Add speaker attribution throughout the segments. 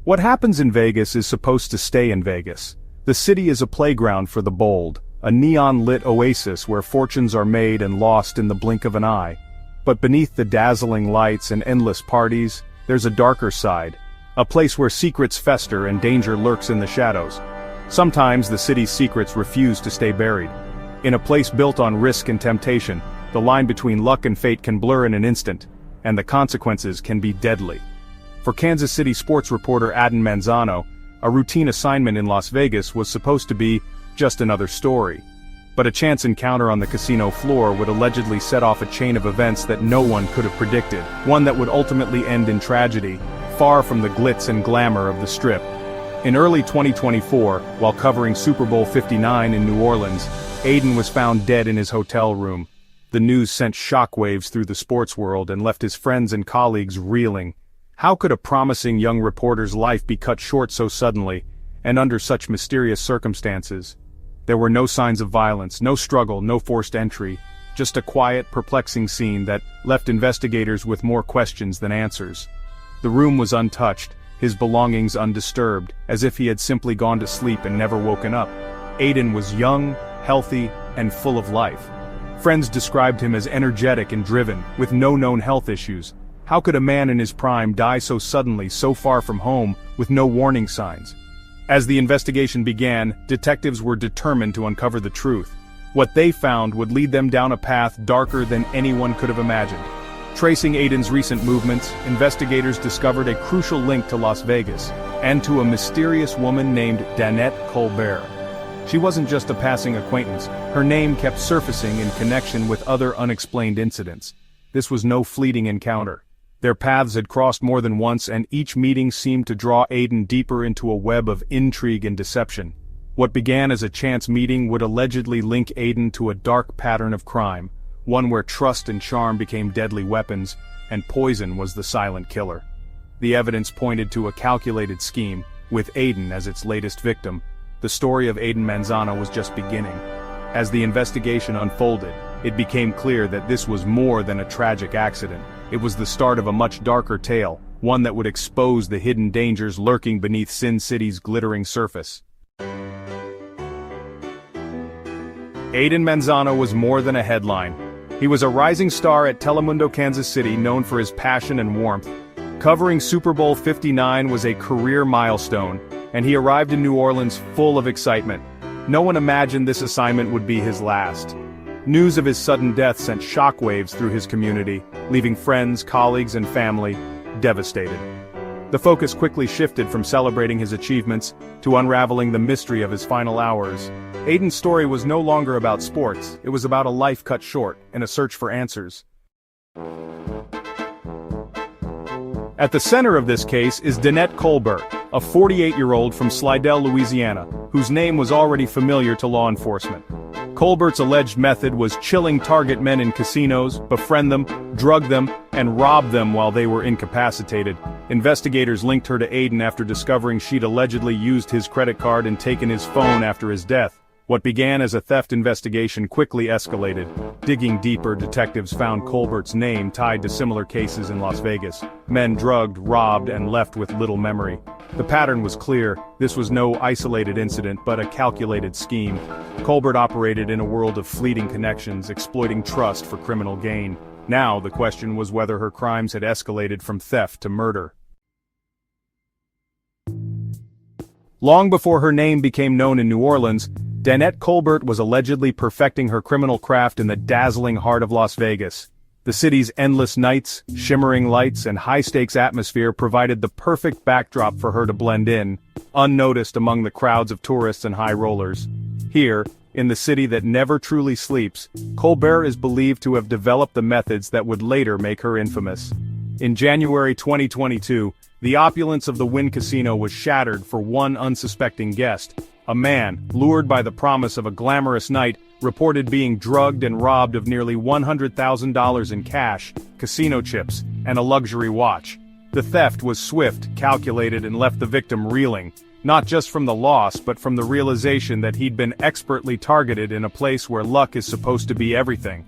Speaker 1: What happens in Vegas is supposed to stay in Vegas. The city is a playground for the bold, a neon-lit oasis where fortunes are made and lost in the blink of an eye. But beneath the dazzling lights and endless parties, there's a darker side, a place where secrets fester and danger lurks in the shadows. Sometimes the city's secrets refuse to stay buried. In a place built on risk and temptation, the line between luck and fate can blur in an instant, and the consequences can be deadly. For Kansas City sports reporter Aiden Manzano, a routine assignment in Las Vegas was supposed to be just another story. But a chance encounter on the casino floor would allegedly set off a chain of events that no one could have predicted, one that would ultimately end in tragedy, far from the glitz and glamour of the Strip. In early 2024, while covering Super Bowl 59 in New Orleans, Aiden was found dead in his hotel room. The news sent shockwaves through the sports world and left his friends and colleagues reeling. How could a promising young reporter's life be cut short so suddenly, and under such mysterious circumstances? There were no signs of violence, no struggle, no forced entry, just a quiet, perplexing scene that left investigators with more questions than answers. The room was untouched, his belongings undisturbed, as if he had simply gone to sleep and never woken up. Aiden was young, healthy, and full of life. Friends described him as energetic and driven, with no known health issues. How could a man in his prime die so suddenly, so far from home, with no warning signs? As the investigation began, detectives were determined to uncover the truth. What they found would lead them down a path darker than anyone could have imagined. Tracing Aiden's recent movements, investigators discovered a crucial link to Las Vegas, and to a mysterious woman named Danette Colbert. She wasn't just a passing acquaintance, her name kept surfacing in connection with other unexplained incidents. This was no fleeting encounter. Their paths had crossed more than once, and each meeting seemed to draw Aiden deeper into a web of intrigue and deception. What began as a chance meeting would allegedly link Aiden to a dark pattern of crime, one where trust and charm became deadly weapons, and poison was the silent killer. The evidence pointed to a calculated scheme, with Aiden as its latest victim. The story of Aiden Manzano was just beginning. As the investigation unfolded, it became clear that this was more than a tragic accident. It was the start of a much darker tale, one that would expose the hidden dangers lurking beneath Sin City's glittering surface. Aiden Manzano was more than a headline. He was a rising star at Telemundo Kansas City, known for his passion and warmth. Covering Super Bowl 59 was a career milestone, and he arrived in New Orleans full of excitement. No one imagined this assignment would be his last. News of his sudden death sent shockwaves through his community, leaving friends, colleagues, and family devastated. The focus quickly shifted from celebrating his achievements to unraveling the mystery of his final hours. Aiden's story was no longer about sports, it was about a life cut short and a search for answers. At the center of this case is Danette Colbert, a 48-year-old from Slidell, Louisiana, whose name was already familiar to law enforcement. Colbert's alleged method was chilling target men in casinos, befriend them, drug them, and rob them while they were incapacitated. Investigators linked her to Aiden after discovering she'd allegedly used his credit card and taken his phone after his death. What began as a theft investigation quickly escalated. Digging deeper, detectives found Colbert's name tied to similar cases in Las Vegas. Men drugged, robbed, and left with little memory. The pattern was clear. This was no isolated incident, but a calculated scheme. Colbert operated in a world of fleeting connections, exploiting trust for criminal gain. Now the question was whether her crimes had escalated from theft to murder. Long before her name became known in New Orleans, Danette Colbert was allegedly perfecting her criminal craft in the dazzling heart of Las Vegas. The city's endless nights, shimmering lights, and high-stakes atmosphere provided the perfect backdrop for her to blend in, unnoticed among the crowds of tourists and high rollers. Here, in the city that never truly sleeps, Colbert is believed to have developed the methods that would later make her infamous. In January 2022, the opulence of the Wynn Casino was shattered for one unsuspecting guest. A man, lured by the promise of a glamorous night, reported being drugged and robbed of nearly $100,000 in cash, casino chips, and a luxury watch. The theft was swift, calculated, and left the victim reeling, not just from the loss but from the realization that he'd been expertly targeted in a place where luck is supposed to be everything.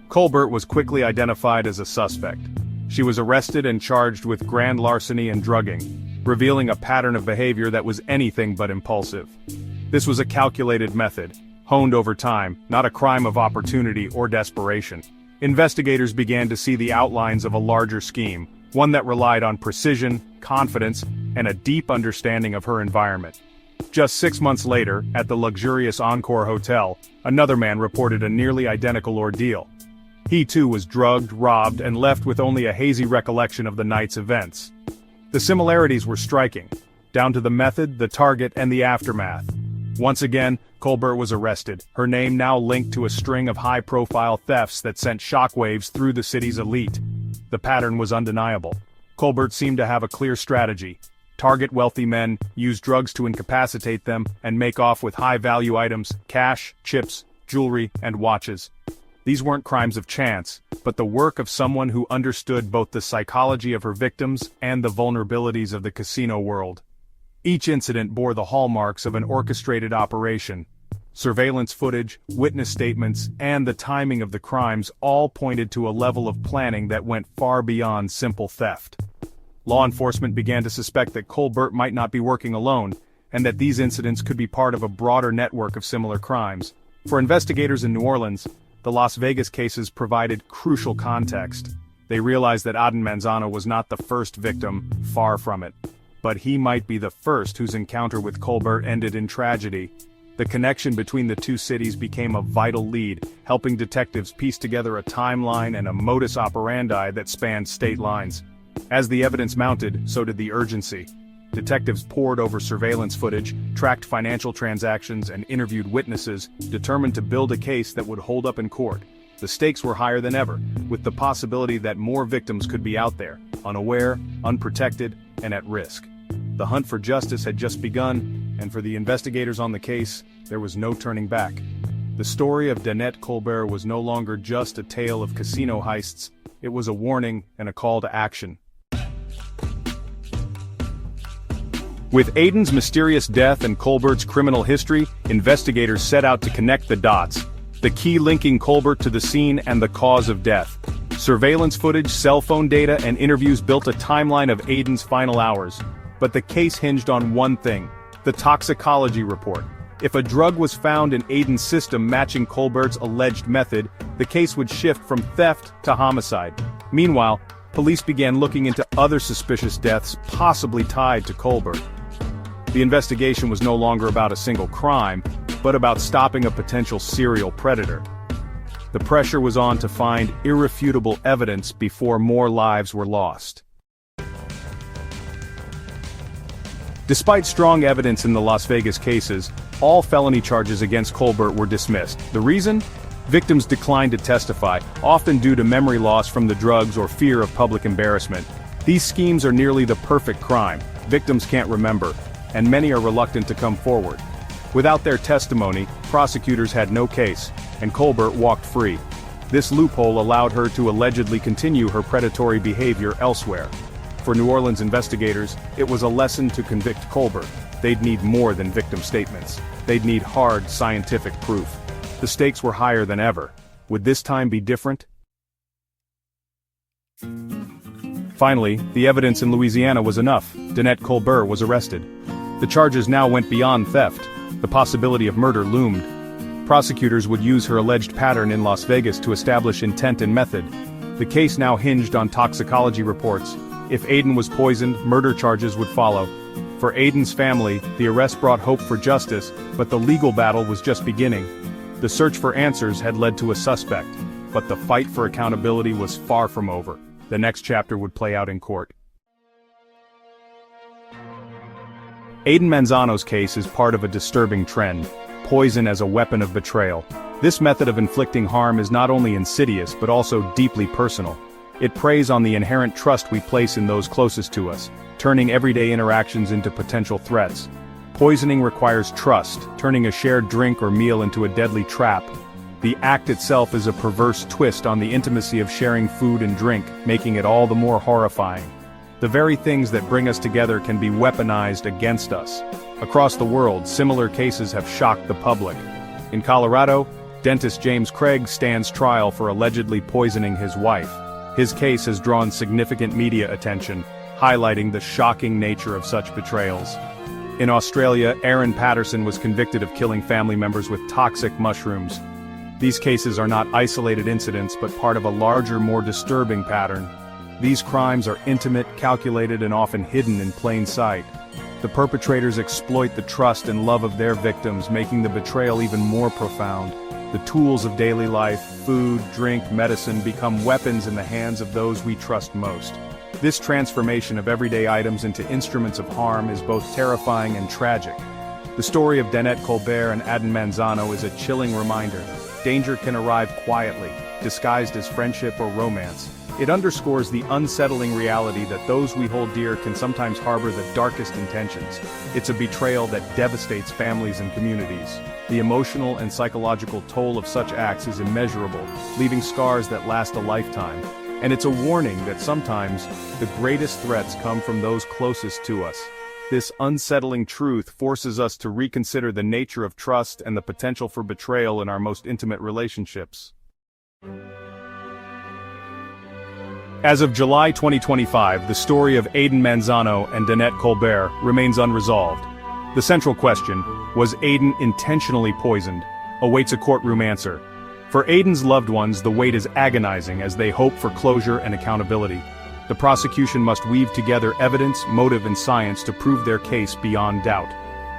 Speaker 1: Colbert was quickly identified as a suspect. She was arrested and charged with grand larceny and drugging. revealing a pattern of behavior that was anything but impulsive. This was a calculated method, honed over time, not a crime of opportunity or desperation. Investigators began to see the outlines of a larger scheme, one that relied on precision, confidence, and a deep understanding of her environment. Just 6 months later, at the luxurious Encore Hotel, another man reported a nearly identical ordeal. He too was drugged, robbed, and left with only a hazy recollection of the night's events. The similarities were striking, down to the method, the target, and the aftermath. Once again, Colbert was arrested, her name now linked to a string of high-profile thefts that sent shockwaves through the city's elite. The pattern was undeniable. Colbert seemed to have a clear strategy: target wealthy men, use drugs to incapacitate them, and make off with high-value items, cash, chips, jewelry, and watches. These weren't crimes of chance, but the work of someone who understood both the psychology of her victims and the vulnerabilities of the casino world. Each incident bore the hallmarks of an orchestrated operation. Surveillance footage, witness statements, and the timing of the crimes all pointed to a level of planning that went far beyond simple theft. Law enforcement began to suspect that Colbert might not be working alone, and that these incidents could be part of a broader network of similar crimes. For investigators in New Orleans, the Las Vegas cases provided crucial context. They realized that Aden Manzano was not the first victim, far from it. But he might be the first whose encounter with Colbert ended in tragedy. The connection between the two cities became a vital lead, helping detectives piece together a timeline and a modus operandi that spanned state lines. As the evidence mounted, so did the urgency. Detectives pored over surveillance footage, tracked financial transactions, and interviewed witnesses, determined to build a case that would hold up in court. The stakes were higher than ever, with the possibility that more victims could be out there, unaware, unprotected, and at risk. The hunt for justice had just begun, and for the investigators on the case, there was no turning back. The story of Danette Colbert was no longer just a tale of casino heists, it was a warning and a call to action. With Aden's mysterious death and Colbert's criminal history, investigators set out to connect the dots, the key linking Colbert to the scene and the cause of death. Surveillance footage, cell phone data, and interviews built a timeline of Aden's final hours. But the case hinged on one thing: the toxicology report. If a drug was found in Aden's system matching Colbert's alleged method, the case would shift from theft to homicide. Meanwhile, police began looking into other suspicious deaths possibly tied to Colbert. The investigation was no longer about a single crime, but about stopping a potential serial predator. The pressure was on to find irrefutable evidence before more lives were lost. Despite strong evidence in the Las Vegas cases, all felony charges against Colbert were dismissed. The reason? Victims declined to testify, often due to memory loss from the drugs or fear of public embarrassment. These schemes are nearly the perfect crime. Victims can't remember, and many are reluctant to come forward. Without their testimony, prosecutors had no case, and Colbert walked free. This loophole allowed her to allegedly continue her predatory behavior elsewhere. For New Orleans investigators, it was a lesson to convict Colbert. They'd need more than victim statements. They'd need hard, scientific proof. The stakes were higher than ever. Would this time be different? Finally, the evidence in Louisiana was enough. Danette Colbert was arrested. The charges now went beyond theft. The possibility of murder loomed. Prosecutors would use her alleged pattern in Las Vegas to establish intent and method. The case now hinged on toxicology reports. If Aden was poisoned, murder charges would follow. For Aden's family, the arrest brought hope for justice, but the legal battle was just beginning. The search for answers had led to a suspect, but the fight for accountability was far from over. The next chapter would play out in court. Aden Manzano's case is part of a disturbing trend: poison as a weapon of betrayal. This method of inflicting harm is not only insidious but also deeply personal. It preys on the inherent trust we place in those closest to us, turning everyday interactions into potential threats. Poisoning requires trust, turning a shared drink or meal into a deadly trap. The act itself is a perverse twist on the intimacy of sharing food and drink, making it all the more horrifying. The very things that bring us together can be weaponized against us. Across the world, similar cases have shocked the public. In Colorado, dentist James Craig stands trial for allegedly poisoning his wife. His case has drawn significant media attention, highlighting the shocking nature of such betrayals. In Australia, Aaron Patterson was convicted of killing family members with toxic mushrooms. These cases are not isolated incidents but part of a larger, more disturbing pattern. These crimes are intimate, calculated, and often hidden in plain sight. The perpetrators exploit the trust and love of their victims, making the betrayal even more profound. The tools of daily life, food, drink, medicine, become weapons in the hands of those we trust most. This transformation of everyday items into instruments of harm is both terrifying and tragic. The story of Danette Colbert and Aiden Manzano is a chilling reminder. Danger can arrive quietly, disguised as friendship or romance. It underscores the unsettling reality that those we hold dear can sometimes harbor the darkest intentions. It's a betrayal that devastates families and communities. The emotional and psychological toll of such acts is immeasurable, leaving scars that last a lifetime. And it's a warning that sometimes the greatest threats come from those closest to us. This unsettling truth forces us to reconsider the nature of trust and the potential for betrayal in our most intimate relationships. As of July 2025, the story of Aiden Manzano and Danette Colbert remains unresolved. The central question, was Aiden intentionally poisoned, awaits a courtroom answer. For Aiden's loved ones, the wait is agonizing as they hope for closure and accountability. The prosecution must weave together evidence, motive, and science to prove their case beyond doubt.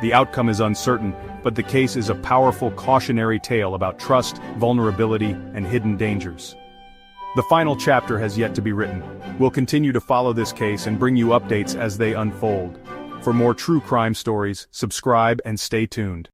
Speaker 1: The outcome is uncertain, but the case is a powerful cautionary tale about trust, vulnerability, and hidden dangers. The final chapter has yet to be written. We'll continue to follow this case and bring you updates as they unfold. For more true crime stories, subscribe and stay tuned.